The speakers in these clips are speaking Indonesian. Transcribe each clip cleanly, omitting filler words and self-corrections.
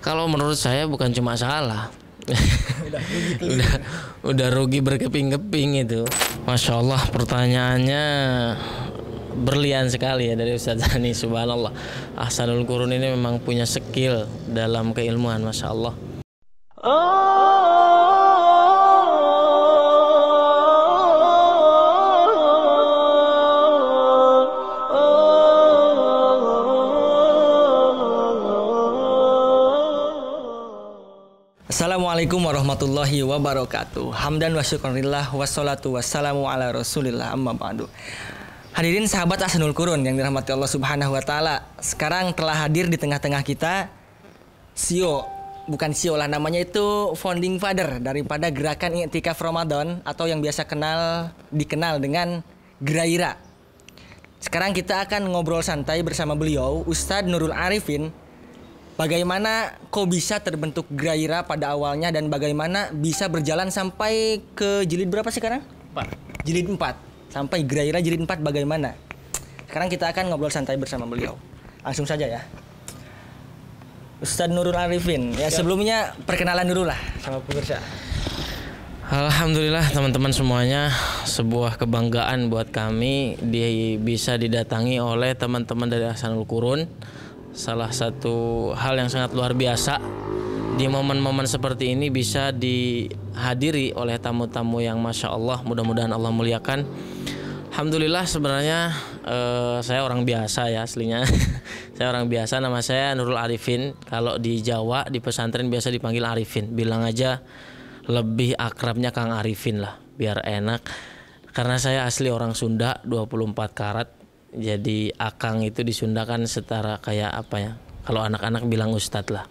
Kalau menurut saya bukan cuma salah. Udah rugi udah rugi berkeping-keping itu. Masya Allah, pertanyaannya berlian sekali ya dari Ustadz Zani. Subhanallah, Ahsanul Qurun ini memang punya skill dalam keilmuan, Masya Allah. Assalamualaikum warahmatullahi wabarakatuh. Hamdan wa syukurillah wassalatu wassalamu ala rasulillah amma ba'du. Hadirin sahabat Ahsanul Qurun yang dirahmati Allah Subhanahu wa taala. Sekarang telah hadir di tengah-tengah kita CEO, bukan CEO lah, namanya itu founding father daripada gerakan I'tikaf Ramadan atau yang biasa dikenal dengan Graira. Sekarang kita akan ngobrol santai bersama beliau, Ustadz Nurul Arifin. Bagaimana kok bisa terbentuk Graira pada awalnya dan bagaimana bisa berjalan sampai ke jilid berapa sekarang? 4. Jilid 4. Sampai Graira jilid 4 bagaimana? Sekarang kita akan ngobrol santai bersama beliau. Langsung saja ya. Ustadz Nurul Arifin. Ya, sebelumnya perkenalan dulu lah sama pemirsa. Alhamdulillah teman-teman semuanya, sebuah kebanggaan buat kami bisa didatangi oleh teman-teman dari Ahsanul Qurun. Salah satu hal yang sangat luar biasa di momen-momen seperti ini bisa dihadiri oleh tamu-tamu yang Masya Allah, mudah-mudahan Allah muliakan. Alhamdulillah sebenarnya saya orang biasa ya aslinya. Saya orang biasa, nama saya Nurul Arifin. Kalau di Jawa di pesantren biasa dipanggil Arifin. Bilang aja lebih akrabnya Kang Arifin lah biar enak. Karena saya asli orang Sunda 24 karat. Jadi akang itu di Sunda kan setara kayak apa ya? Kalau anak-anak bilang ustadz lah.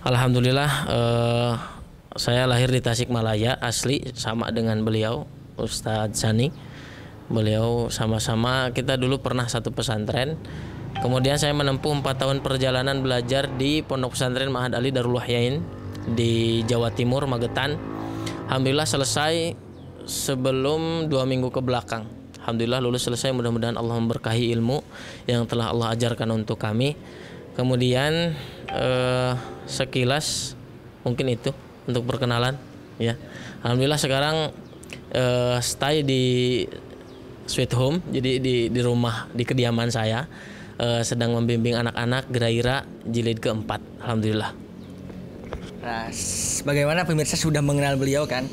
Alhamdulillah saya lahir di Tasikmalaya asli sama dengan beliau Ustadz Zani. Beliau sama-sama kita dulu pernah satu pesantren. Kemudian saya menempuh 4 tahun perjalanan belajar di Pondok Pesantren Ma'had Ali Darul Wahyain di Jawa Timur, Magetan. Alhamdulillah selesai sebelum 2 minggu ke belakang. Alhamdulillah lulus selesai, mudah-mudahan Allah memberkahi ilmu yang telah Allah ajarkan untuk kami. Kemudian sekilas mungkin itu untuk perkenalan ya. Alhamdulillah sekarang stay di Sweet Home, jadi di rumah, di kediaman saya, sedang membimbing anak-anak Graira jilid keempat. Alhamdulillah. Nah, bagaimana pemirsa sudah mengenal beliau kan?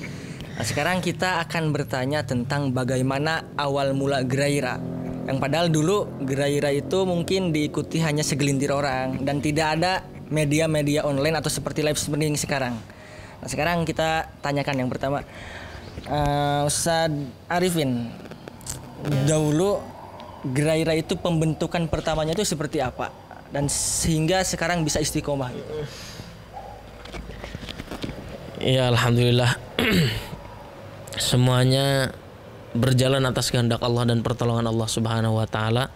Nah, sekarang kita akan bertanya tentang bagaimana awal mula Graira. Yang padahal dulu Graira itu mungkin diikuti hanya segelintir orang dan tidak ada media-media online atau seperti live streaming sekarang. Nah, sekarang kita tanyakan yang pertama, Ustadz Arifin, dahulu Graira itu pembentukan pertamanya itu seperti apa dan sehingga sekarang bisa istiqomah gitu? Ya alhamdulillah. Semuanya berjalan atas kehendak Allah dan pertolongan Allah Subhanahu wa taala.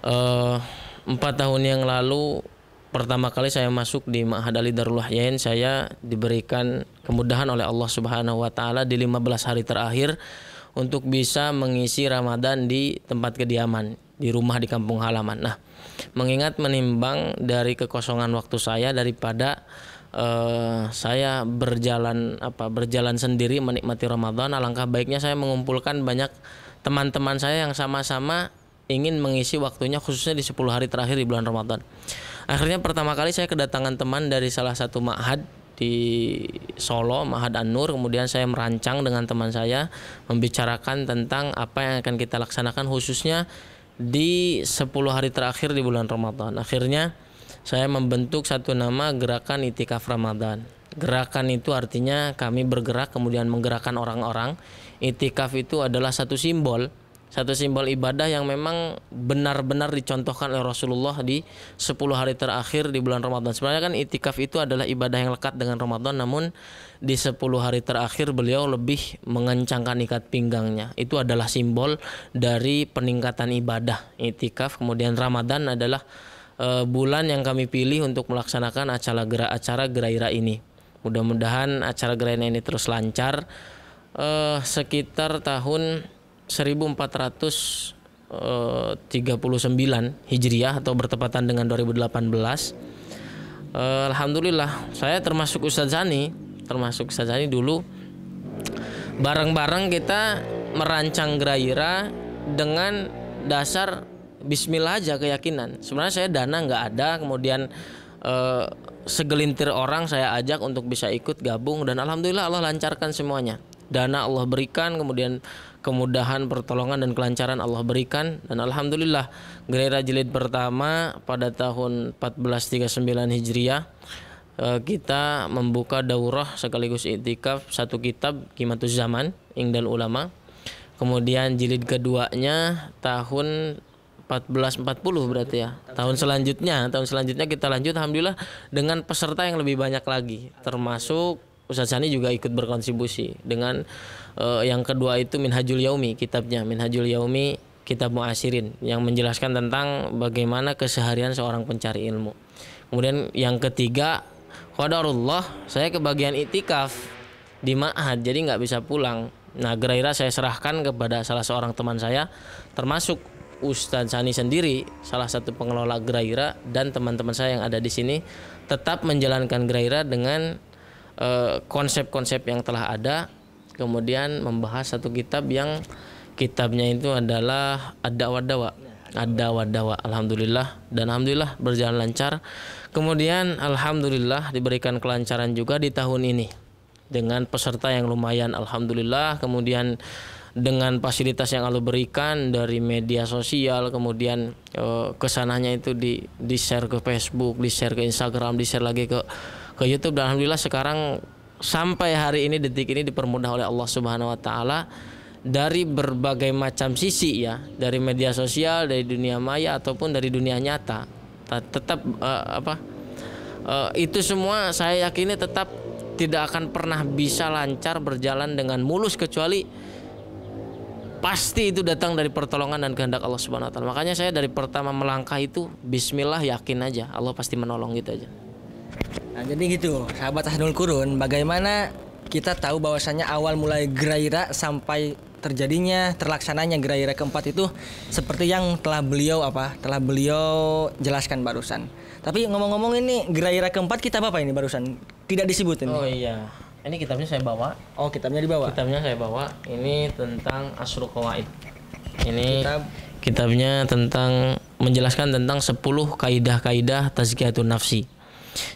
4 tahun yang lalu pertama kali saya masuk di Ma'had Ali Darul Wahyain, saya diberikan kemudahan oleh Allah Subhanahu wa taala di 15 hari terakhir untuk bisa mengisi Ramadan di tempat kediaman, di rumah di kampung halaman. Nah, mengingat menimbang dari kekosongan waktu saya daripada saya berjalan sendiri menikmati Ramadan, alangkah baiknya saya mengumpulkan banyak teman-teman saya yang sama-sama ingin mengisi waktunya khususnya di 10 hari terakhir di bulan Ramadan. Akhirnya pertama kali saya kedatangan teman dari salah satu ma'had di Solo, Ma'had An-Nur. Kemudian saya merancang dengan teman saya membicarakan tentang apa yang akan kita laksanakan khususnya di 10 hari terakhir di bulan Ramadan. Akhirnya saya membentuk satu nama Gerakan I'tikaf Ramadan. Gerakan itu artinya kami bergerak kemudian menggerakkan orang-orang. I'tikaf itu adalah satu simbol ibadah yang memang benar-benar dicontohkan oleh Rasulullah di 10 hari terakhir di bulan Ramadan. Sebenarnya kan i'tikaf itu adalah ibadah yang lekat dengan Ramadan, namun di 10 hari terakhir beliau lebih mengencangkan ikat pinggangnya. Itu adalah simbol dari peningkatan ibadah i'tikaf. Kemudian Ramadan adalah bulan yang kami pilih untuk melaksanakan acara Graira ini. Mudah-mudahan acara Graira ini terus lancar. Sekitar tahun 1439 Hijriah atau bertepatan dengan 2018, Alhamdulillah saya termasuk Ustadz Zani dulu bareng-bareng kita merancang Graira dengan dasar Bismillah aja keyakinan. Sebenarnya saya dana nggak ada, kemudian segelintir orang saya ajak untuk bisa ikut gabung, dan alhamdulillah Allah lancarkan semuanya. Dana Allah berikan, kemudian kemudahan, pertolongan dan kelancaran Allah berikan, dan alhamdulillah Graira jilid pertama pada tahun 1439 Hijriah kita membuka daurah sekaligus iktikaf satu kitab Qimatuz Zaman Ingdal Ulama. Kemudian jilid keduanya tahun 1440 berarti ya. Tahun selanjutnya kita lanjut alhamdulillah dengan peserta yang lebih banyak lagi, termasuk Ustadz Sani juga ikut berkontribusi dengan yang kedua itu Minhajul Yaumi, kitabnya Minhajul Yaumi kitab Mu'asirin yang menjelaskan tentang bagaimana keseharian seorang pencari ilmu. Kemudian yang ketiga, qadarullah saya kebagian itikaf di ma'had jadi nggak bisa pulang. Nah, Graira saya serahkan kepada salah seorang teman saya, termasuk Ustadz Sani sendiri, salah satu pengelola Graira, dan teman-teman saya yang ada di sini tetap menjalankan Graira dengan konsep-konsep yang telah ada, kemudian membahas satu kitab yang kitabnya itu adalah Ad-Da'wa. Alhamdulillah, dan alhamdulillah berjalan lancar. Kemudian alhamdulillah diberikan kelancaran juga di tahun ini dengan peserta yang lumayan alhamdulillah. Kemudian dengan fasilitas yang Allah berikan dari media sosial, kemudian kesananya itu di share ke Facebook, di share ke Instagram, di share lagi ke YouTube, dan alhamdulillah sekarang sampai hari ini, detik ini dipermudah oleh Allah Subhanahu wa taala dari berbagai macam sisi ya, dari media sosial, dari dunia maya ataupun dari dunia nyata. Tetap itu semua saya yakini tetap tidak akan pernah bisa lancar berjalan dengan mulus kecuali pasti itu datang dari pertolongan dan kehendak Allah Subhanahu wa taala. Makanya saya dari pertama melangkah itu bismillah, yakin aja Allah pasti menolong, gitu aja. Nah, jadi gitu, sahabat Ahsanul Qurun, bagaimana kita tahu bahwasanya awal mulai Graira sampai terlaksananya Graira keempat itu seperti yang telah beliau jelaskan barusan. Tapi ngomong-ngomong, ini Graira keempat kitab apa ini barusan? Tidak disebutin. Oh iya. Ini kitabnya saya bawa. Oh, kitabnya dibawa. Kitabnya saya bawa. Ini tentang Asrul Qawaid. Ini kitabnya tentang menjelaskan tentang 10 kaidah-kaidah tazkiyatun nafsi.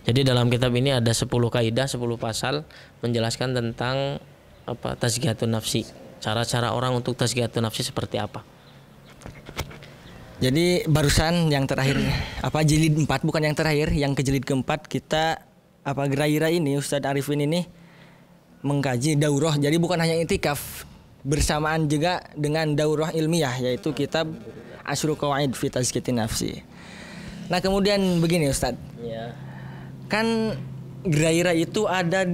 Jadi dalam kitab ini ada 10 kaidah, 10 pasal menjelaskan tentang tazkiyatun nafsi. Cara-cara orang untuk tazkiyatun nafsi seperti apa. Jadi barusan yang terakhir jilid 4, bukan yang terakhir, yang ke jilid keempat kita Graira ini Ustadz Arifin ini mengkaji daurah. Jadi bukan hanya itikaf, bersamaan juga dengan daurah ilmiah, yaitu kitab Asrul Qawaid fi Tazkiyatin Nafsi. Nah, kemudian begini Ustadz. Ya. Kan Graira itu ada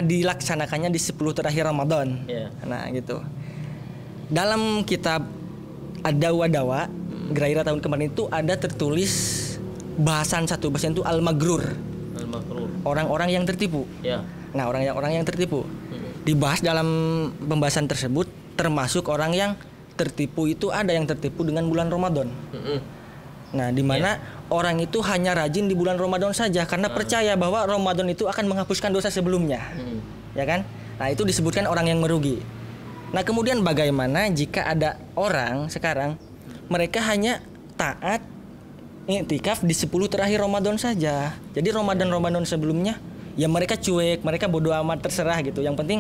dilaksanakannya di 10 terakhir Ramadan. Yeah. Nah, gitu. Dalam kitab Ad-Da'wa Graira tahun kemarin itu ada tertulis bahasan itu al-maghrur. Orang-orang yang tertipu. Yeah. Nah, orang yang tertipu. Dibahas dalam pembahasan tersebut, termasuk orang yang tertipu itu ada yang tertipu dengan bulan Ramadan. Nah, di mana orang itu hanya rajin di bulan Ramadan saja karena percaya bahwa Ramadan itu akan menghapuskan dosa sebelumnya. Ya kan? Nah, itu disebutkan orang yang merugi. Nah, kemudian bagaimana jika ada orang sekarang mereka hanya taat iktikaf di 10 terakhir Ramadan saja. Jadi Ramadan sebelumnya ya mereka cuek, mereka bodoh amat, terserah gitu. Yang penting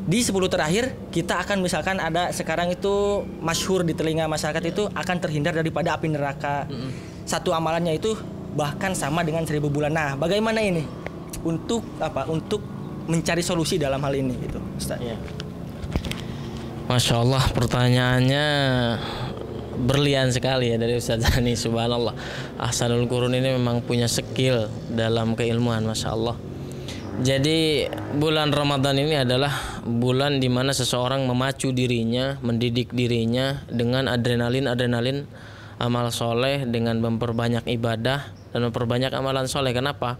di 10 terakhir kita akan misalkan ada sekarang itu masyhur di telinga masyarakat itu akan terhindar daripada api neraka. Satu amalannya itu bahkan sama dengan 1000 bulan. Nah, bagaimana ini untuk mencari solusi dalam hal ini gitu, Ustaz? Ya. Masya Allah, pertanyaannya berlian sekali ya dari Ustaz Zani. Subhanallah, Ahsanul Qurun ini memang punya skill dalam keilmuan, Masya Allah. Jadi bulan Ramadan ini adalah bulan di mana seseorang memacu dirinya, mendidik dirinya dengan adrenalin amal soleh, dengan memperbanyak ibadah dan memperbanyak amalan soleh. Kenapa?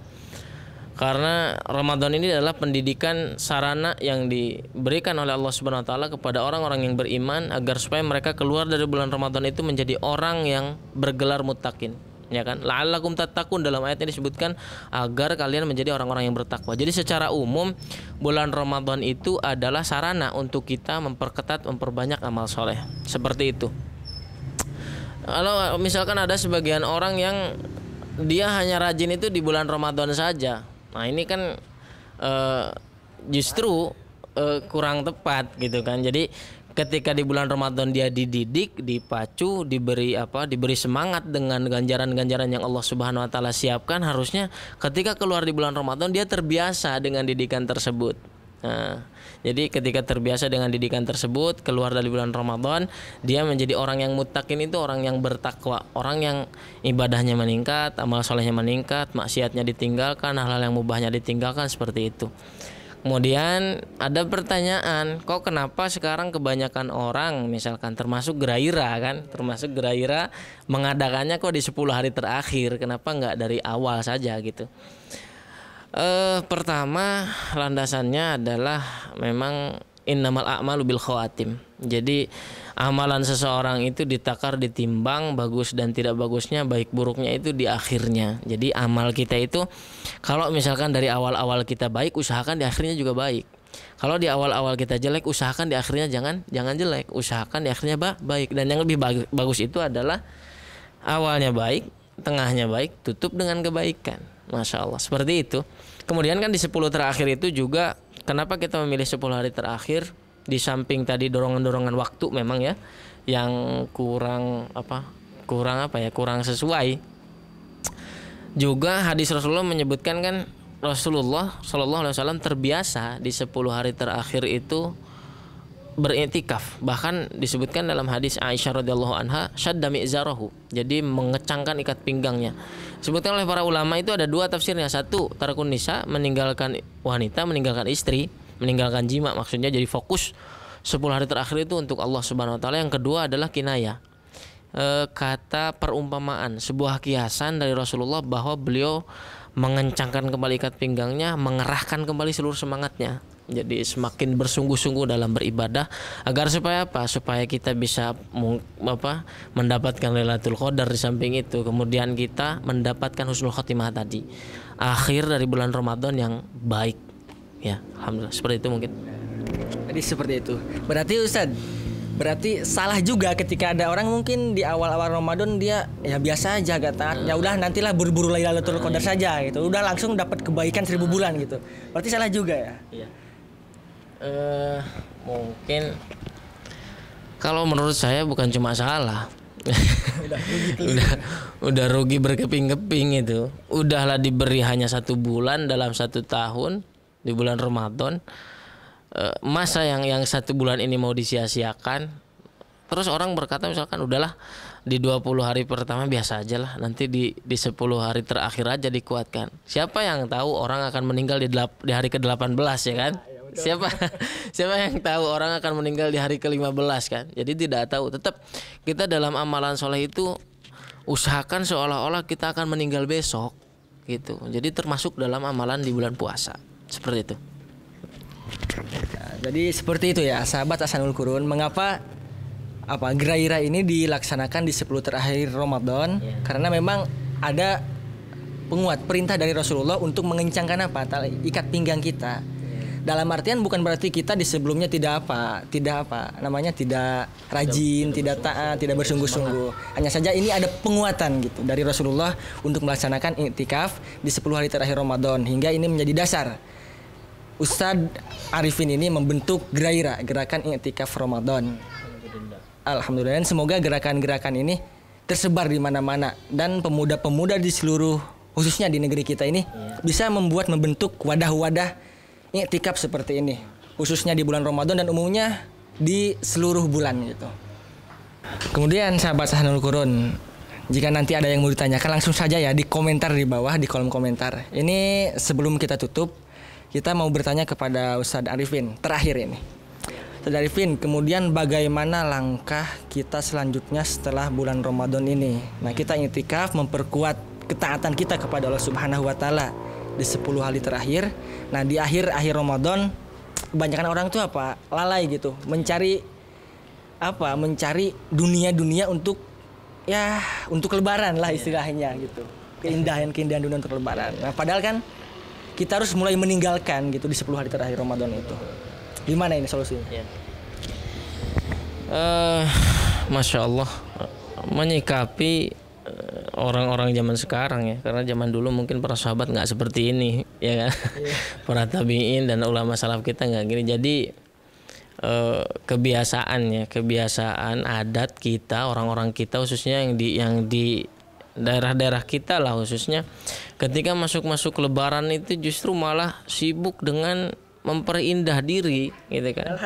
Karena Ramadan ini adalah pendidikan sarana yang diberikan oleh Allah Subhanahu wa taala kepada orang-orang yang beriman agar supaya mereka keluar dari bulan Ramadan itu menjadi orang yang bergelar muttaqin, ya kan? La'allakum tattaqun, dalam ayat ini disebutkan agar kalian menjadi orang-orang yang bertakwa. Jadi secara umum bulan Ramadan itu adalah sarana untuk kita memperketat, memperbanyak amal soleh. Seperti itu. Kalau misalkan ada sebagian orang yang dia hanya rajin itu di bulan Ramadan saja, nah ini kan justru kurang tepat gitu kan. Jadi ketika di bulan Ramadan dia dididik, dipacu, diberi semangat dengan ganjaran-ganjaran yang Allah Subhanahu wa taala siapkan, harusnya ketika keluar di bulan Ramadan dia terbiasa dengan didikan tersebut. Nah, jadi ketika terbiasa dengan didikan tersebut, keluar dari bulan Ramadan, dia menjadi orang yang muttaqin, itu orang yang bertakwa, orang yang ibadahnya meningkat, amal solehnya meningkat, maksiatnya ditinggalkan, hal-hal yang mubahnya ditinggalkan, seperti itu. Kemudian ada pertanyaan, kok kenapa sekarang kebanyakan orang misalkan termasuk Geraira mengadakannya kok di 10 hari terakhir, kenapa nggak dari awal saja gitu. Pertama landasannya adalah memang innamal a'malu bil khawatim. Jadi amalan seseorang itu ditakar, ditimbang bagus dan tidak bagusnya, baik buruknya itu di akhirnya. Jadi amal kita itu kalau misalkan dari awal-awal kita baik, usahakan di akhirnya juga baik. Kalau di awal-awal kita jelek, usahakan di akhirnya jangan jelek, usahakan di akhirnya baik. Dan yang lebih bagus itu adalah awalnya baik, tengahnya baik, tutup dengan kebaikan. Masya Allah, seperti itu. Kemudian kan di 10 terakhir itu juga, kenapa kita memilih 10 hari terakhir? Di samping tadi dorongan-dorongan waktu memang ya yang kurang sesuai. Juga hadis Rasulullah menyebutkan kan, Rasulullah SAW terbiasa di 10 hari terakhir itu beriktikaf. Bahkan disebutkan dalam hadis Aisyah radhiyallahu anha, syadda mi'zarahu, jadi mengecangkan ikat pinggangnya. Disebutkan oleh para ulama itu ada 2 tafsirnya. Satu, tarakun nisa, meninggalkan wanita, meninggalkan istri, meninggalkan jima, maksudnya jadi fokus 10 hari terakhir itu untuk Allah Subhanahu wa taala. Yang kedua adalah kinayah, kata perumpamaan, sebuah kiasan dari Rasulullah bahwa beliau mengencangkan kembali ikat pinggangnya, mengerahkan kembali seluruh semangatnya. Jadi semakin bersungguh-sungguh dalam beribadah, agar supaya apa? Supaya kita bisa mendapatkan Lailatul Qadar. Di samping itu kemudian kita mendapatkan husnul khotimah tadi, akhir dari bulan Ramadan yang baik. Ya, alhamdulillah, seperti itu mungkin. Jadi seperti itu. Berarti Ustadz, salah juga ketika ada orang mungkin di awal-awal Ramadan dia ya biasa aja gak taat, ya udah nantilah buru-buru Lailatul Qadar saja gitu. Udah langsung dapat kebaikan 1000 bulan gitu. Berarti salah juga ya? Iya. Mungkin kalau menurut saya bukan cuma salah. udah rugi berkeping-keping itu. Udahlah diberi hanya 1 bulan dalam 1 tahun di bulan Ramadan. Masa yang 1 bulan ini mau disia-siakan. Terus orang berkata misalkan udahlah di 20 hari pertama biasa aja lah, nanti di 10 hari terakhir aja dikuatkan. Siapa yang tahu orang akan meninggal di hari ke-18 ya kan? Siapa yang tahu orang akan meninggal di hari ke-15 kan? Jadi tidak tahu. Tetap kita dalam amalan soleh itu usahakan seolah-olah kita akan meninggal besok gitu. Jadi termasuk dalam amalan di bulan puasa. Seperti itu. Jadi seperti itu ya sahabat Ahsanul Qurun. Mengapa Geraira ini dilaksanakan di 10 terakhir Ramadan? Karena memang ada penguat perintah dari Rasulullah untuk mengencangkan ikat pinggang kita. Dalam artian bukan berarti kita di sebelumnya tidak rajin, tidak taat, tidak bersungguh-sungguh. Hanya saja ini ada penguatan gitu dari Rasulullah untuk melaksanakan iktikaf di 10 hari terakhir Ramadan, hingga ini menjadi dasar Ustadz Arifin ini membentuk Geraira, gerakan iktikaf Ramadan. Alhamdulillah, dan semoga gerakan-gerakan ini tersebar di mana-mana, dan pemuda-pemuda di seluruh, khususnya di negeri kita ini bisa membentuk wadah-wadah iktikaf seperti ini, khususnya di bulan Ramadan dan umumnya di seluruh bulan gitu. Kemudian sahabat Ahsanul Qurun, jika nanti ada yang mau ditanyakan langsung saja ya di komentar di bawah, di kolom komentar. Ini sebelum kita tutup, kita mau bertanya kepada Ustadz Arifin terakhir ini. Ustadz Arifin, kemudian bagaimana langkah kita selanjutnya setelah bulan Ramadan ini? Nah, kita iktikaf memperkuat ketaatan kita kepada Allah Subhanahu wa taala di 10 hari terakhir. Nah, di akhir Ramadan kebanyakan orang tuh lalai gitu, mencari dunia untuk ya untuk lebaran lah istilahnya gitu. Keindahan dunia untuk lebaran. Nah, padahal kan kita harus mulai meninggalkan gitu di 10 hari terakhir Ramadan itu. Gimana ini solusinya? Masya Allah, menyikapi orang-orang zaman sekarang ya, karena zaman dulu mungkin para sahabat nggak seperti ini ya kan. Para tabiin dan ulama salaf kita nggak gini. Jadi kebiasaan adat kita, orang-orang kita khususnya yang di daerah-daerah kita lah khususnya, ketika masuk lebaran itu justru malah sibuk dengan memperindah diri gitu kan.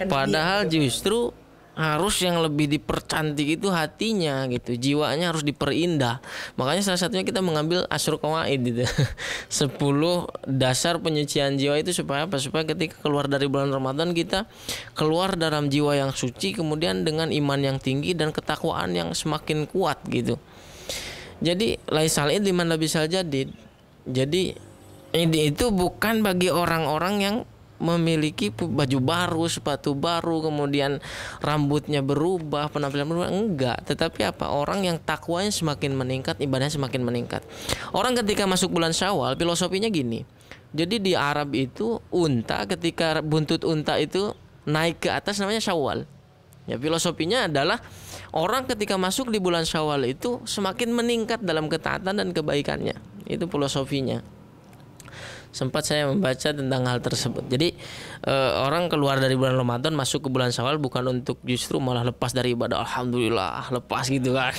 Padahal justru harus yang lebih dipercantik itu hatinya gitu, jiwanya harus diperindah. Makanya salah satunya kita mengambil Asyru Qawaid gitu. 10 dasar penyucian jiwa itu supaya apa? Supaya ketika keluar dari bulan Ramadan kita keluar dalam jiwa yang suci, kemudian dengan iman yang tinggi dan ketakwaan yang semakin kuat gitu. Jadi laisal id liman labisal jadid. Jadi ini itu bukan bagi orang-orang yang memiliki baju baru, sepatu baru, kemudian rambutnya berubah, penampilan berubah, enggak. Tetapi apa? Orang yang takwanya semakin meningkat, ibadahnya semakin meningkat. Orang ketika masuk bulan Syawal, filosofinya gini. Jadi di Arab itu unta, ketika buntut unta itu naik ke atas namanya Syawal. Ya, filosofinya adalah orang ketika masuk di bulan Syawal itu semakin meningkat dalam ketaatan dan kebaikannya. Itu filosofinya. Sempat saya membaca tentang hal tersebut. Jadi orang keluar dari bulan Ramadan masuk ke bulan Syawal bukan untuk justru malah lepas dari ibadah, alhamdulillah lepas gitu kan.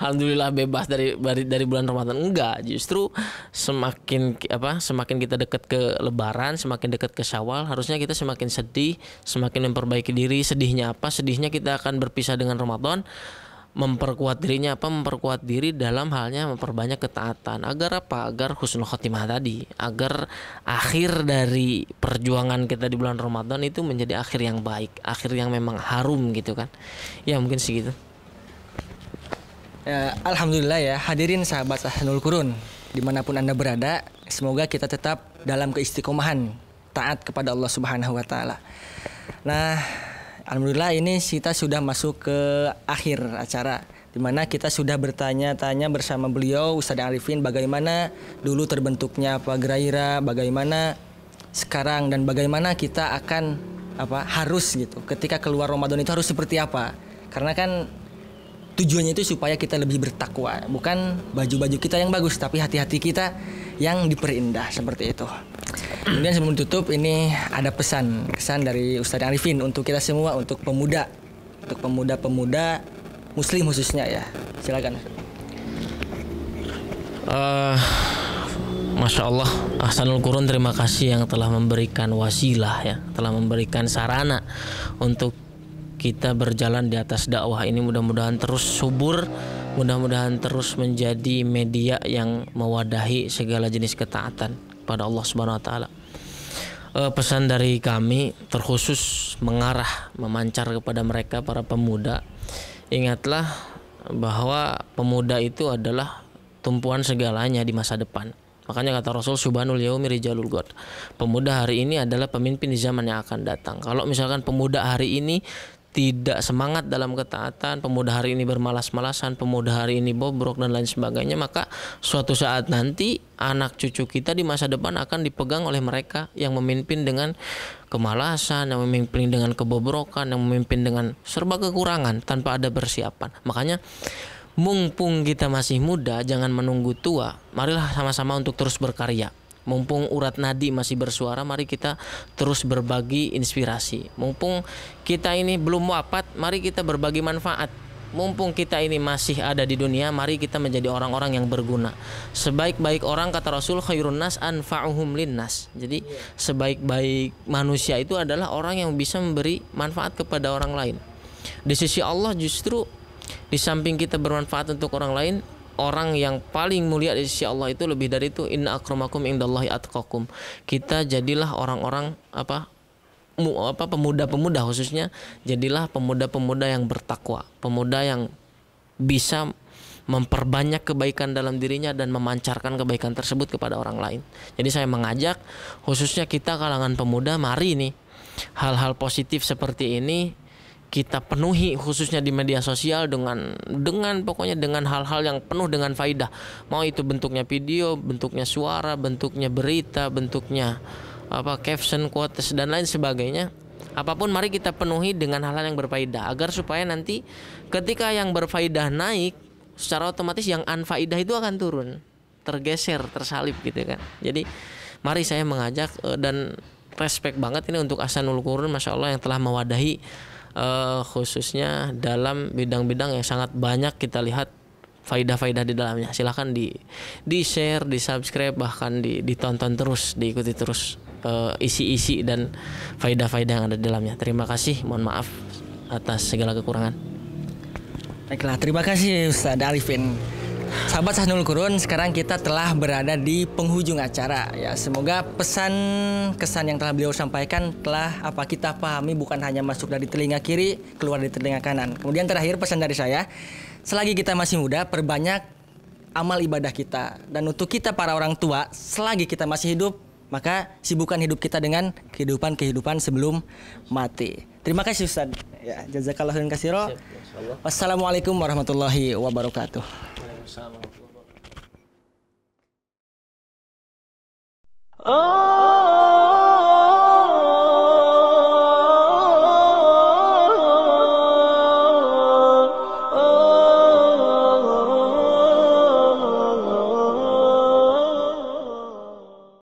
Alhamdulillah bebas dari bulan Ramadan. Enggak, justru semakin kita dekat ke lebaran, semakin dekat ke Syawal, harusnya kita semakin sedih, semakin memperbaiki diri. Sedihnya apa? Sedihnya kita akan berpisah dengan Ramadan. Memperkuat dirinya apa? Memperkuat diri dalam halnya memperbanyak ketaatan. Agar apa? Agar husnul khotimah tadi. Agar akhir dari perjuangan kita di bulan Ramadan itu menjadi akhir yang baik, akhir yang memang harum gitu kan. Ya mungkin segitu. Ya, alhamdulillah ya, hadirin sahabat Ahsanul Qurun dimanapun Anda berada, semoga kita tetap dalam keistiqomahan taat kepada Allah Subhanahu wa taala. Nah, alhamdulillah ini kita sudah masuk ke akhir acara, di mana kita sudah bertanya-tanya bersama beliau Ustadz Arifin bagaimana dulu terbentuknya apa Geraira, bagaimana sekarang, dan bagaimana kita akan harus gitu ketika keluar Ramadan itu harus seperti apa. Karena kan tujuannya itu supaya kita lebih bertakwa, bukan baju-baju kita yang bagus tapi hati-hati kita yang diperindah seperti itu. Kemudian sebelum tutup ini ada kesan dari Ustadz Arifin untuk kita semua, untuk pemuda muslim khususnya ya. Silakan. Masya Allah, Ahsanul Qurun terima kasih yang telah memberikan wasilah ya, telah memberikan sarana untuk kita berjalan di atas dakwah ini. Mudah-mudahan terus subur, mudah-mudahan terus menjadi media yang mewadahi segala jenis ketaatan pada Allah Subhanahu wa taala. Pesan dari kami terkhusus memancar kepada mereka para pemuda. Ingatlah bahwa pemuda itu adalah tumpuan segalanya di masa depan. Makanya kata Rasul, subhanul yaumi rijalul ghad. Pemuda hari ini adalah pemimpin di zaman yang akan datang. Kalau misalkan pemuda hari ini tidak semangat dalam ketaatan, pemuda hari ini bermalas-malasan, pemuda hari ini bobrok dan lain sebagainya, maka suatu saat nanti anak cucu kita di masa depan akan dipegang oleh mereka yang memimpin dengan kemalasan, yang memimpin dengan kebobrokan, yang memimpin dengan serba kekurangan tanpa ada persiapan. Makanya mumpung kita masih muda, jangan menunggu tua, marilah sama-sama untuk terus berkarya. Mumpung urat nadi masih bersuara, mari kita terus berbagi inspirasi. Mumpung kita ini belum wafat, mari kita berbagi manfaat. Mumpung kita ini masih ada di dunia, mari kita menjadi orang-orang yang berguna. Sebaik-baik orang, kata Rasul, khairun nas anfa'uhum linnas. Jadi sebaik-baik manusia itu adalah orang yang bisa memberi manfaat kepada orang lain. Di sisi Allah justru di samping kita bermanfaat untuk orang lain, orang yang paling mulia di sisi Allah itu lebih dari itu, inna akramakum indallahi atqakum. Kita jadilah orang-orang pemuda-pemuda khususnya, jadilah pemuda-pemuda yang bertakwa, pemuda yang bisa memperbanyak kebaikan dalam dirinya dan memancarkan kebaikan tersebut kepada orang lain. Jadi saya mengajak khususnya kita kalangan pemuda, mari nih hal-hal positif seperti ini kita penuhi khususnya di media sosial dengan pokoknya dengan hal-hal yang penuh dengan faidah. Mau itu bentuknya video, bentuknya suara, bentuknya berita, bentuknya caption, quotes dan lain sebagainya. Apapun mari kita penuhi dengan hal-hal yang berfaedah agar supaya nanti ketika yang berfaedah naik secara otomatis yang anfaidah itu akan turun, tergeser, tersalip gitu kan. Jadi mari saya mengajak dan respect banget ini untuk Ahsanul Qurun, Masya Allah, yang telah mewadahi khususnya dalam bidang-bidang yang sangat banyak kita lihat faidah-faidah di dalamnya. Silahkan di share, di subscribe, bahkan ditonton terus, diikuti terus isi-isi dan faidah-faidah yang ada di dalamnya. Terima kasih, mohon maaf atas segala kekurangan. Baiklah, terima kasih Ustaz Arifin. Sahabat Ahsanul Qurun, sekarang kita telah berada di penghujung acara ya. Semoga pesan kesan yang telah beliau sampaikan telah kita pahami, bukan hanya masuk dari telinga kiri keluar dari telinga kanan. Kemudian terakhir pesan dari saya, selagi kita masih muda perbanyak amal ibadah kita, dan untuk kita para orang tua selagi kita masih hidup maka sibukkan hidup kita dengan kehidupan sebelum mati. Terima kasih Ustaz. Ya, jazakallahu khairan katsira. Wassalamualaikum warahmatullahi wabarakatuh. Waalaikumsalam.